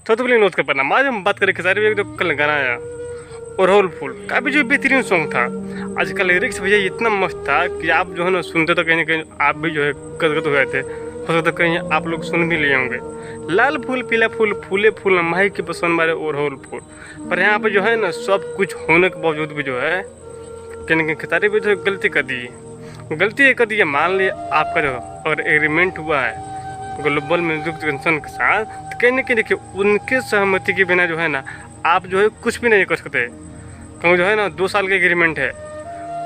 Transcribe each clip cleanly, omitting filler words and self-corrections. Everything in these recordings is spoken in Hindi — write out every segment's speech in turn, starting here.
तो बोले नोट कर पाना आज हम बात करें खेसारी भैया जो कल गाना आया अरहुल फूल काफ़ी जो बेहतरीन सॉन्ग था। आज का लिरिक्स भैया इतना मस्त था कि आप जो है ना सुनते तो कहीं ना कहीं आप भी जो है गदगद हो गए थे। हो सकता है कहीं आप लोग सुन भी लिए होंगे। लाल फूल पीला फूल फूले फूल माही की पसंद मारे अरहुल फूल। पर यहाँ पे जो है ना सब कुछ होने के बावजूद भी जो है कहीं ना कहीं खेसारी भी जो गलती कर दी। गलती ये कर दी है, मान लिया आपका जो अगर एग्रीमेंट हुआ है ग्लोबल म्यूजिक जंक्शन के साथ, तो कहीं ना कहीं देखिए उनके सहमति के बिना जो है ना आप जो है कुछ भी नहीं कर सकते। क्योंकि जो है ना 2 साल का एग्रीमेंट है,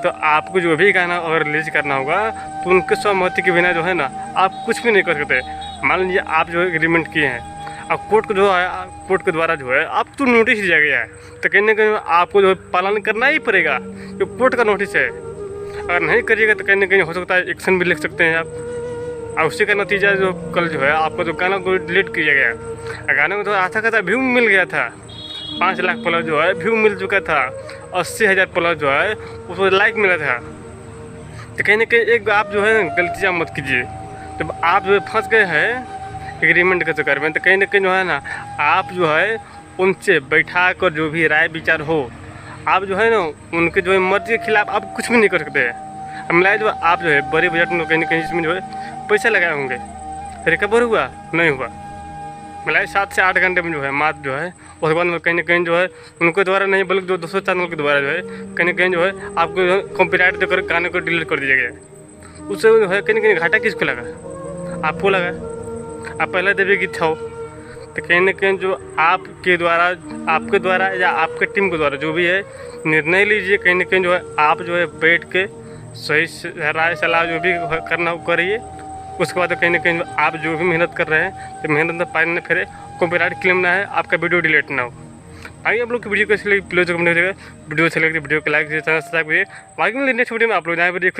तो आपको जो भी गाना अगर रिलीज करना होगा तो उनके सहमति के बिना जो है ना आप कुछ भी नहीं कर सकते। मान लीजिए आप जो है एग्रीमेंट किए हैं, अब कोर्ट को जो है कोर्ट के द्वारा जो है आपको नोटिस दिया गया है, तो कहीं ना कहीं आपको जो है पालन करना ही पड़ेगा। जो कोर्ट का नोटिस है, अगर नहीं करिएगा तो कहीं ना कहीं हो सकता है एक्शन भी लिख सकते हैं आप। और उसी का नतीजा जो कल जो है आपका जो गाना को डिलीट किया गया। गाने में तो अच्छा खासा व्यू मिल गया था, 5 लाख प्लस जो है व्यू मिल चुका था, 80,000 प्लस जो है उसको लाइक मिला था। तो कहीं ना कहीं एक आप जो है गलतियाँ मत कीजिए। जब आप जो है फंस गए हैं एग्रीमेंट के चक्कर में, तो कहीं ना कहीं जो है ना आप जो है उनसे बैठा कर जो भी राय विचार हो, आप जो है ना उनके जो है मर्जी के खिलाफ आप कुछ भी नहीं कर सकते हैं। हमला जो आप जो है बड़े बजट में कहीं ना कहीं इसमें जो है पैसा लगाए होंगे, रिकवर हुआ नहीं हुआ, मतलब 7 से 8 घंटे में जो है मात्र जो है उसके बाद में कहीं ना कहीं जो है उनके द्वारा नहीं बल्कि जो 200 चैनल के द्वारा जो है कहीं ना कहीं जो है आपको जो है कॉपीराइट देकर गाने को डिलीट कर दिया गया। उससे जो है कहीं ना कहीं घाटा किसको लगा? आपको लगा। आप पहले देवी की था, तो कहीं ना कहीं जो आपके द्वारा या आपके टीम के द्वारा जो भी है निर्णय लीजिए। कहीं ना कहीं जो है आप जो है बैठ के सही राय सलाह जो भी करना हो करिए। उसके बाद कहीं ना कहीं आप जो भी मेहनत कर रहे हैं तो मेहनत में पानी न फेरे, कॉपीराइट क्लेम ना है, आपका वीडियो डिलीट ना हो। आइए आप लोग की वीडियो को इसलिए प्लीज कमेंट वीडियो अच्छी लगती है वीडियो को लाइक कीजिए, चैनल सब्सक्राइब करिए। बाकी नेक्स्ट वीडियो में आप लोग नया वीडियो